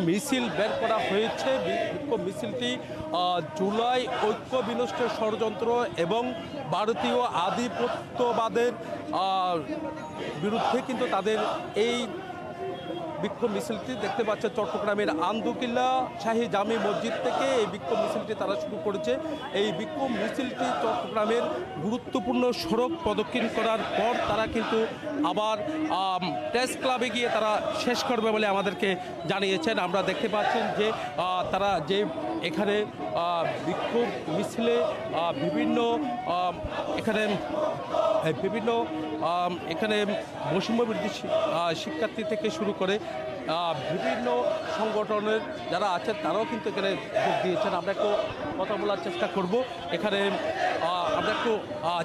মিছিল বের করা হয়েছে। বিক্ষোভ মিছিলটি জুলাই ঐক্য বিনষ্টের ষড়যন্ত্র এবং ভারতীয় আধিপত্যবাদের বিরুদ্ধে কিন্তু তাদের এই বিক্ষোভ মিছিলটি দেখতে পাচ্ছেন চট্টগ্রামের আন্দুকিল্লা শাহী জামি মসজিদ থেকে এই বিক্ষোভ মিছিলটি তারা শুরু করেছে। এই বিক্ষোভ মিছিলটি চট্টগ্রামের গুরুত্বপূর্ণ সড়ক প্রদক্ষিণ করার পর তারা কিন্তু আবার প্রেস ক্লাবে গিয়ে তারা শেষ করবে বলে আমাদেরকে জানিয়েছেন। আমরা দেখতে পাচ্ছেন যে তারা যে এখানে বিক্ষোভ মিছিলে বিভিন্ন এখানে বৈষম্য বিরোধী শিক্ষার্থী থেকে শুরু করে বিভিন্ন সংগঠনের যারা আছেন তারাও কিন্তু এখানে যোগ দিয়েছেন। আমরা একটু কথা বলার চেষ্টা করব। এখানে আমরা একটু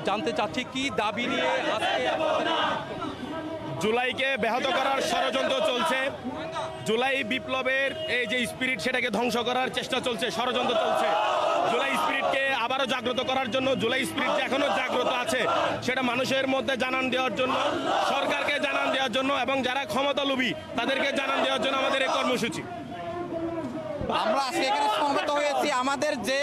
জানতে চাচ্ছি কি দাবি নিয়ে আজকে জুলাইকে ব্যাহত করার ষড়যন্ত্র চলছে। জুলাই বিপ্লবের এই যে স্পিরিট সেটাকে ধ্বংস করার চেষ্টা চলছে, ষড়যন্ত্র চলছে। জুলাই স্পিরিটকে আবারও জাগ্রত করার জন্য, জুলাই স্পিরিট যে এখনো জাগ্রত আছে সেটা মানুষের মধ্যে জানান দেওয়ার জন্য, সরকারকে জানান দেওয়ার জন্য এবং যারা ক্ষমতালোভী তাদেরকে জানান দেওয়ার জন্য আমাদের এই কর্মসূচি। আমরা আজকে এখানে সমবেত হয়েছি আমাদের যে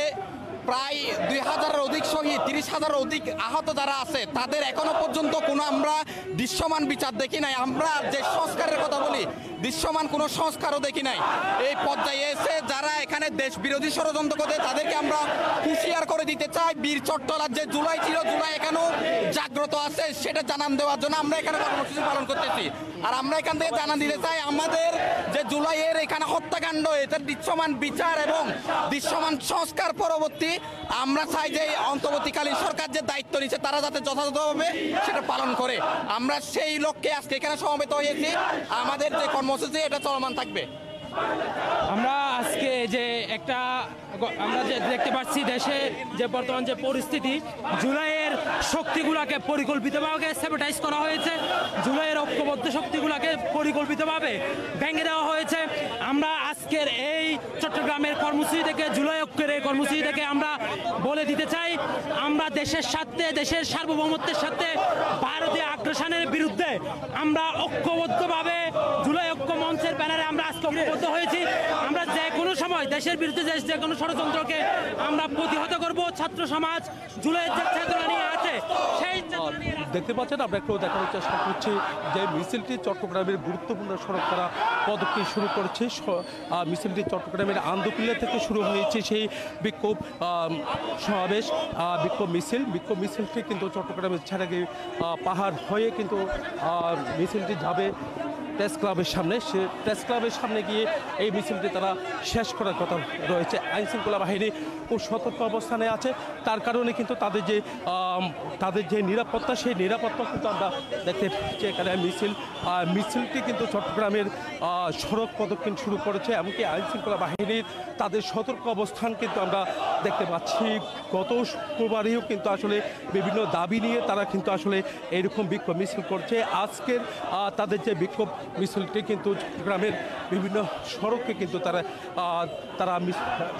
প্রায় 2000-এর অধিক শহীদ, 30,000-এর অধিক আহত যারা আছে তাদের এখনো পর্যন্ত কোনো আমরা দৃশ্যমান বিচার দেখি নাই। আমরা যে সংস্কারের কথা বলি দৃশ্যমান কোনো সংস্কারও দেখি নাই। এই পর্যায়ে এসে যারা এখানে দেশ বিরোধী ষড়যন্ত্র করে তাদেরকে আমরা হুঁশিয়ার করে দিতে চাই, বীর চট্টলার যে জুলাই ছিল, জুলাই এখনো জাগ্রত আছে সেটা জানান দেওয়ার জন্য আমরা এখানে কর্মসূচি পালন করতেছি। আর আমরা এখান থেকে জানান দিতে চাই আমাদের যে জুলাইয়ের এখানে হত্যাকাণ্ড এটার দৃশ্যমান বিচার এবং দৃশ্যমান সংস্কার পরবর্তী আমরা চাই যে অন্তর্বর্তীকালীন সরকার যে দায়িত্ব নিচ্ছে তারা যাতে যথাযথভাবে সেটা পালন করে। আমরা সেই লক্ষ্যে আজকে এখানে সমবেত হয়েছি। আমাদের যে কর্মসূচি এটা চলমান থাকবে। আমরা আজকে যে আমরা যে দেখতে পাচ্ছি দেশে যে বর্তমান যে পরিস্থিতি, জুলাইয়ের শক্তিগুলোকে পরিকল্পিতভাবে স্যাবোটাইজ করা হয়েছে, জুলাইয়ের ঐক্যবদ্ধ শক্তিগুলোকে পরিকল্পিতভাবে ভেঙে দেওয়া হয়েছে। আমরা আজকের এই চট্টগ্রামের কর্মসূচি থেকে, জুলাই ঐক্যের এই কর্মসূচি থেকে আমরা বলে দিতে চাই আমরা দেশের সাথে, দেশের সার্বভৌমত্বের সাথে ভারতীয় আগ্রাসনের বিরুদ্ধে আমরা ঐক্যবদ্ধভাবে জুলাই ঐক্য মঞ্চের ব্যানারে আমরা আজকে ঐক্যবদ্ধ হয়েছি। আমরা যে কোনো সময় দেশের বিরুদ্ধে যে কোনো ষড়যন্ত্রকে আমরা প্রতিহত করব। ছাত্র সমাজ জুলাইয়ের যে চেতনা নিয়ে আছে সেই চেতনা নিয়ে দেখতে পাচ্ছেন। আমরা একটু দেখানোর চেষ্টা করছি যে মিছিলটি চট্টগ্রামের গুরুত্বপূর্ণ সড়ক তারা প্রদক্ষিণ শুরু করেছে। মিছিলটি চট্টগ্রামের আন্দুকিল্লা থেকে শুরু হয়েছে সেই বিক্ষোভ সমাবেশ, বিক্ষোভ মিছিলটি কিন্তু চট্টগ্রামের ছেড়াগি পাহাড় হয়ে কিন্তু মিছিলটি যাবে প্রেস ক্লাবের সামনে। সে প্রেস ক্লাবের সামনে গিয়ে এই মিছিলটি তারা শেষ করার কথা রয়েছে। আইনশৃঙ্খলা বাহিনী খুব সতর্ক অবস্থানে আছে, তার কারণে কিন্তু তাদের যে নিরাপত্তা সেই নিরাপত্তা কিন্তু আমরা দেখতে পাচ্ছি। এখানে মিছিলটি কিন্তু চট্টগ্রামের সড়ক প্রদক্ষিণ শুরু করেছে। এমনকি আইনশৃঙ্খলা বাহিনীর তাদের সতর্ক অবস্থান কিন্তু আমরা দেখতে পাচ্ছি। গত শুক্রবারেও কিন্তু আসলে বিভিন্ন দাবি নিয়ে তারা কিন্তু আসলে এইরকম বিক্ষোভ মিছিল করছে। আজকের তাদের যে বিক্ষোভ মিছিলটি কিন্তু চট্টগ্রামের বিভিন্ন সড়কে কিন্তু তারা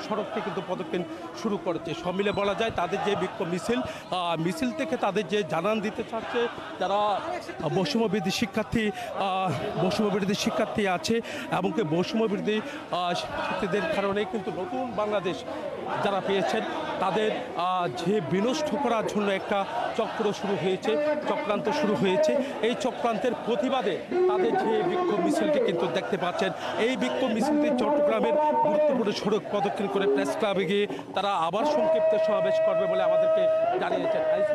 সড়ককে কিন্তু প্রদক্ষিণ শুরু করেছে। সব মিলে বলা যায় তাদের যে বিক্ষোভ মিছিল থেকে তাদের যে জানান দিতে চাচ্ছে যারা বৈষম্য বিরোধী শিক্ষার্থী আছে এবং বৈষম্য বিরোধী শিক্ষার্থীদের কারণে কিন্তু নতুন বাংলাদেশ যারা পেয়েছেন তাদের যে বিনষ্ট করার জন্য একটা চক্রান্ত শুরু হয়েছে। এই চক্রান্তের প্রতিবাদে তাদের যে বিক্ষোভ মিছিলটি কিন্তু দেখতে পাচ্ছেন। এই বিক্ষোভ মিছিলটি চট্টগ্রামের গুরুত্বপূর্ণ সড়ক প্রদক্ষিণ করে প্রেস ক্লাবে গিয়ে তারা আবার সংক্ষিপ্ত সমাবেশ করবে বলে আমাদেরকে জানিয়েছেন।